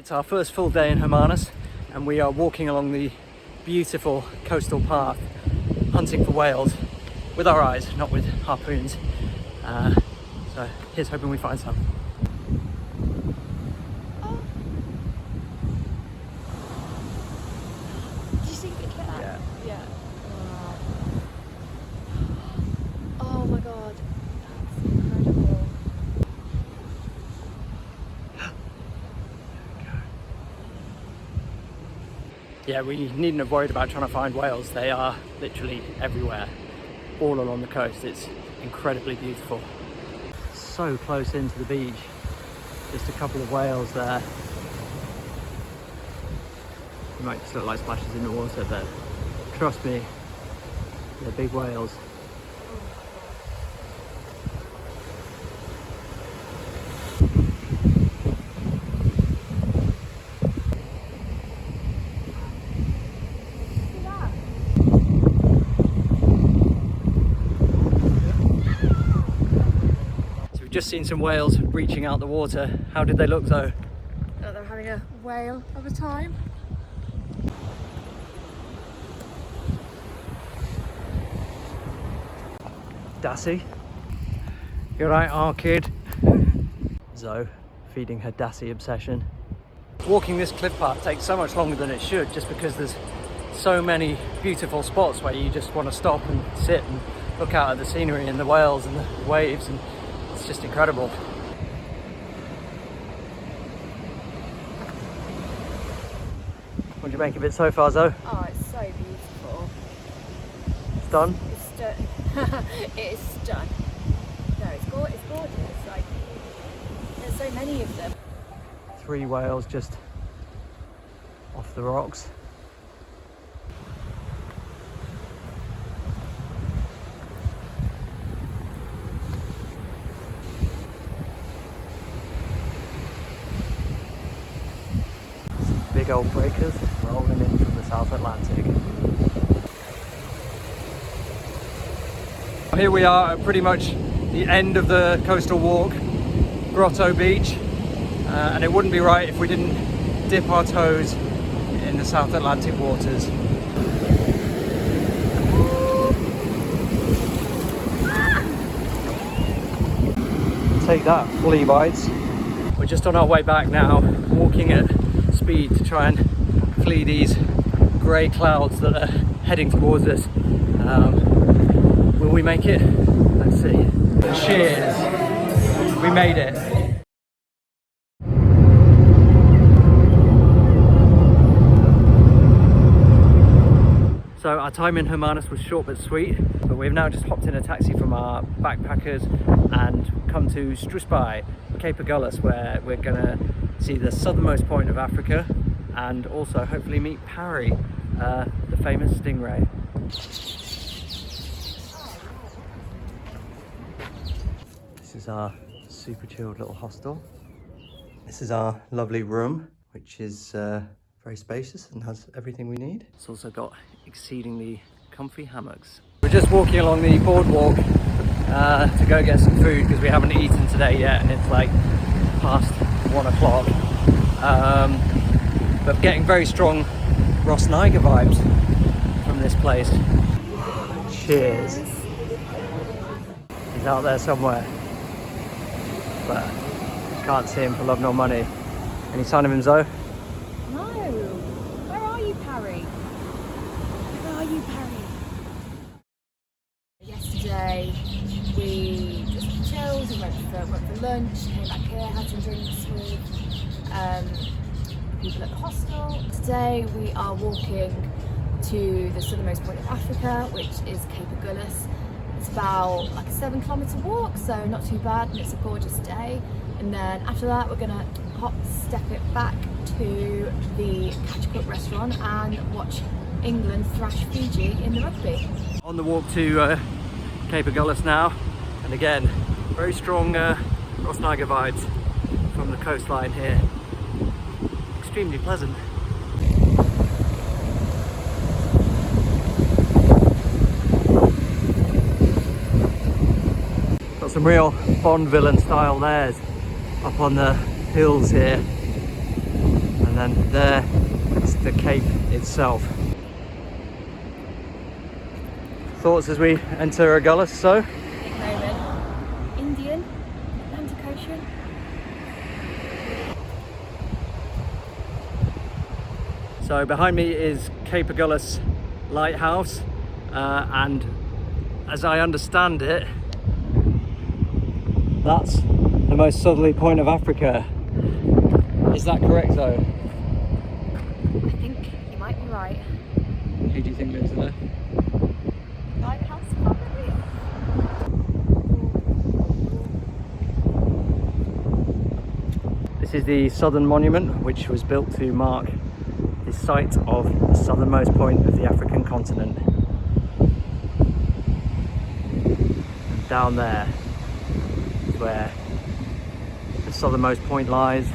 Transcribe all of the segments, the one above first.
It's our first full day in Hermanus and we are walking along the beautiful coastal path, hunting for whales with our eyes, not with harpoons. So here's hoping we find some. Did you see it like that? Yeah. Yeah. Wow. Oh my god, that's incredible. Yeah, we needn't have worried about trying to find whales. They are literally everywhere, all along the coast. It's incredibly beautiful. So close into the beach, just a couple of whales there. They might just look like splashes in the water, but trust me, they're big whales. Just seen some whales reaching out the water. How did they look though? Oh, they're having a whale of a time. Dassie? You're right, our kid. Zoe feeding her Dassie obsession. Walking this cliff path takes so much longer than it should, just because there's so many beautiful spots where you just want to stop and sit and look out at the scenery and the whales and the waves, and it's just incredible. What do you make of it so far, Zoe? Oh, it's so beautiful. It's done? It is done. No, it's gorgeous. Like, there's so many of them. 3 whales just off the rocks. Big old breakers rolling in from the South Atlantic. Here we are at pretty much the end of the coastal walk, Grotto Beach, and it wouldn't be right if we didn't dip our toes in the South Atlantic waters. Take that, flea bites. We're just on our way back now, walking at speed to try and flee these grey clouds that are heading towards us. Will we make it? Let's see. Cheers! We made it. So our time in Hermanus was short but sweet, but we've now just hopped in a taxi from our backpackers and come to Strusbaai, Cape Agulhas, where we're gonna see the southernmost point of Africa and also hopefully meet Parry, the famous stingray. This is our super chilled little hostel. This is our lovely room, which is very spacious and has everything we need. It's also got exceedingly comfy hammocks. We're just walking along the boardwalk to go get some food because we haven't eaten today yet and it's like past 1 o'clock. But getting very strong Rosniger vibes from this place. Cheers. He's out there somewhere, but can't see him for love nor money. Any sign of him, Zoe? No. Where are you, Parry? Where are you, Parry? Yesterday we just chilled and went for lunch, came back here, had some drinks with people at the hostel. Today we are walking to the southernmost point of Africa, which is Cape Agulhas. It's about like a 7-kilometre walk, so not too bad, and it's a gorgeous day. And then after that we're gonna step it back to the Catch restaurant and watch England thrash Fiji in the rugby. On the walk to Cape Agulhas now, and again very strong Rosniger vibes from the coastline here. Extremely pleasant. Got some real Bond villain style theirs up on the hills here. then there is the cape itself. Thoughts as we enter Agulhas, so? Big moment. Indian, Atlantic Ocean. So behind me is Cape Agulhas lighthouse, and as I understand it, that's the most southerly point of Africa. Is that correct though? I think you might be right. Who do you think lives there? Lighthouse, probably. This is the Southern Monument, which was built to mark the site of the southernmost point of the African continent. And down there is where the southernmost point lies.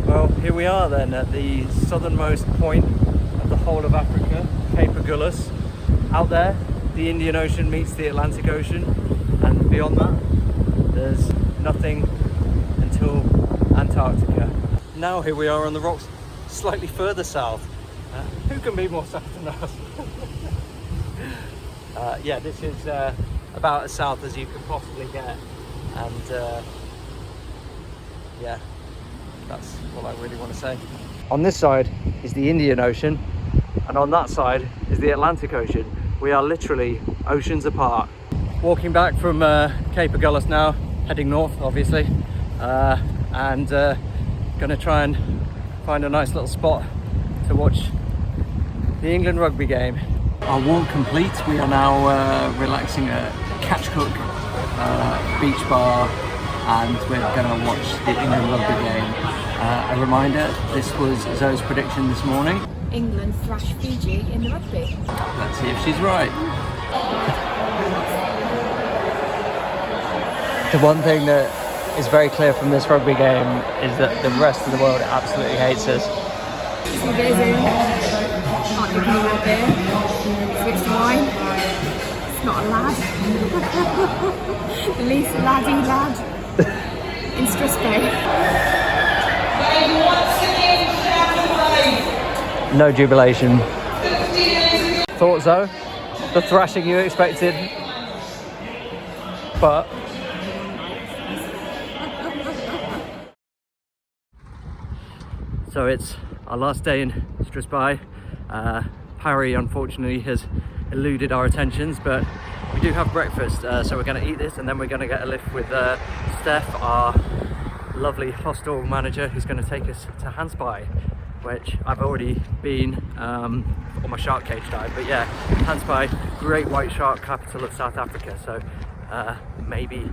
Well, here we are then at the southernmost point of the whole of Africa, Cape Agulhas. Out there, the Indian Ocean meets the Atlantic Ocean, and beyond that, there's nothing until Antarctica. Now here we are on the rocks, slightly further south. Who can be more south than us? Yeah, this is about as south as you could possibly get, and yeah, that's all I really want to say. On this side is the Indian Ocean, and on that side is the Atlantic Ocean. We are literally oceans apart. Walking back from Cape Agulhas now, heading north obviously, and gonna try and find a nice little spot to watch the England rugby game. Our walk complete, we are now relaxing at Catchcook beach bar, and we're gonna watch the England rugby game. A reminder, this was Zoe's prediction this morning. England thrash Fiji in the rugby. Let's see if she's right. The one thing that is very clear from this rugby game is that the rest of the world absolutely hates us. He goes in, can't give me more beer, switch to wine. It's not a lad. The least laddie lad in Strusbaai. No jubilation. Thoughts though? The thrashing you expected? But so it's our last day in Strusbaai. Parry unfortunately has eluded our attentions, but we do have breakfast, so we're going to eat this and then we're going to get a lift with Steph, our lovely hostel manager, who's going to take us to Gansbaai, which I've already been on my shark cage dive. But yeah, Gansbaai, great white shark capital of South Africa, so maybe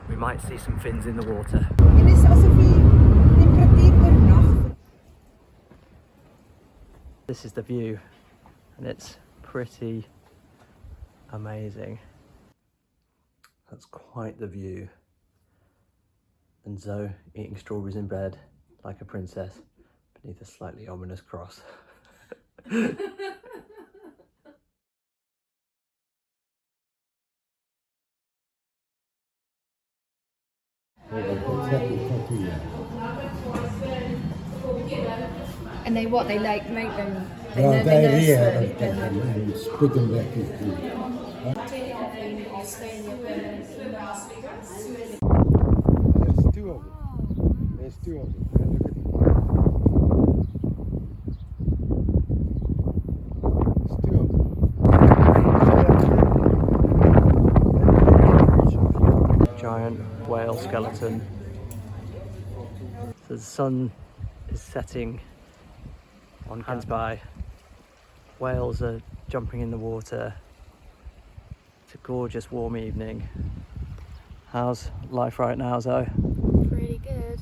we might see some fins in the water. This is the view, and it's pretty amazing. That's quite the view. And Zoe eating strawberries in bed like a princess beneath a slightly ominous cross. And they what? They like make them. Ja, and put them back in food. There's two of them. There's two of them. Look at them. There's two of them. Giant whale skeleton. So the sun is setting on Gansbaai. Whales are jumping in the water. It's a gorgeous warm evening. How's life right now, Zoe? Pretty good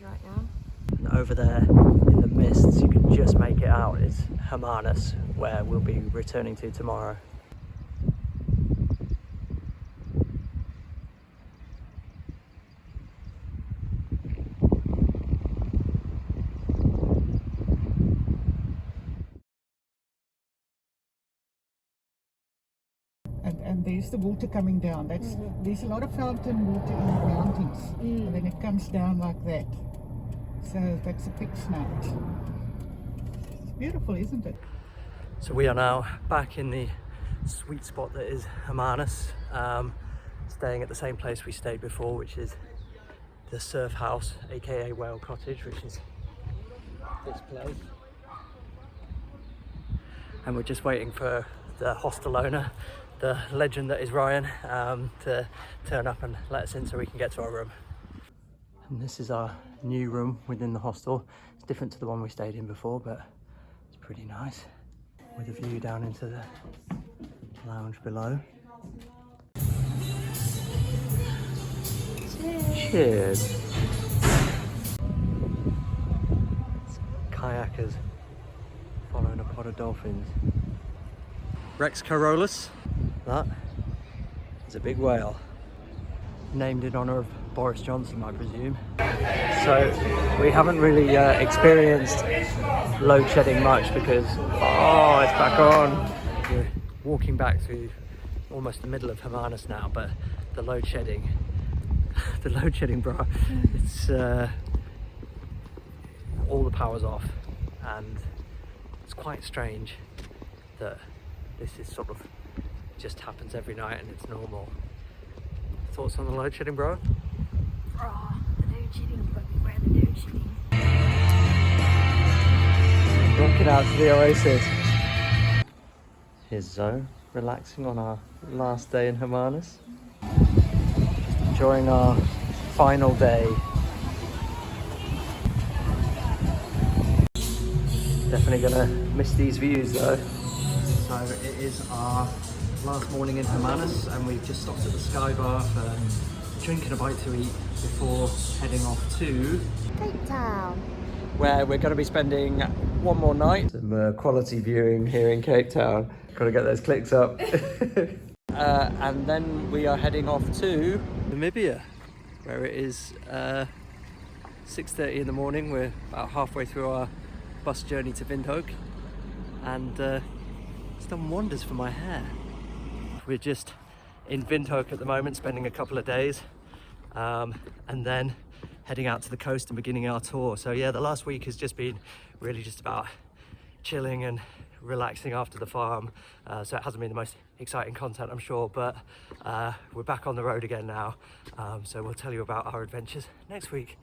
right now. And over there in the mists, you can just make it out, is Hermanus, where we'll be returning to tomorrow. and there's the water coming down. There's a lot of fountain water in the mountains, and then it comes down like that. So that's a big snout. It's beautiful, isn't it? So we are now back in the sweet spot that is Hermanus, staying at the same place we stayed before, which is the surf house, aka Whale Cottage, which is this place. And we're just waiting for the hostel owner, the legend that is Ryan, to turn up and let us in so we can get to our room. And this is our new room within the hostel. It's different to the one we stayed in before, but it's pretty nice, with a view down into the lounge below. Cheers! Kayakers following a pod of dolphins. Rex Carolus, that is a big whale. Named in honour of Boris Johnson, I presume. So we haven't really experienced load shedding much because, oh, it's back on. We're walking back through almost the middle of Hermanus now, but the load shedding, bro, it's all the power's off, and it's quite strange that this is sort of just happens every night and it's normal. Thoughts on the load shedding, bro? Oh, the load shedding, you've got to beware the load shedding. Rocking out to the oasis. Here's Zoe, relaxing on our last day in Hermanus. Just enjoying our final day. Definitely gonna miss these views though. So it is our last morning in Hermanus, and we've just stopped at the Sky Bar for a drink and a bite to eat before heading off to Cape Town, where we're going to be spending one more night. Some quality viewing here in Cape Town. Got to get those clicks up. And then we are heading off to Namibia, where it is 6:30 in the morning. We're about halfway through our bus journey to Windhoek, and it's done wonders for my hair. We're just in Windhoek at the moment, spending a couple of days, and then heading out to the coast and beginning our tour. So yeah, the last week has just been really just about chilling and relaxing after the farm. So it hasn't been the most exciting content, I'm sure, but we're back on the road again now. So we'll tell you about our adventures next week.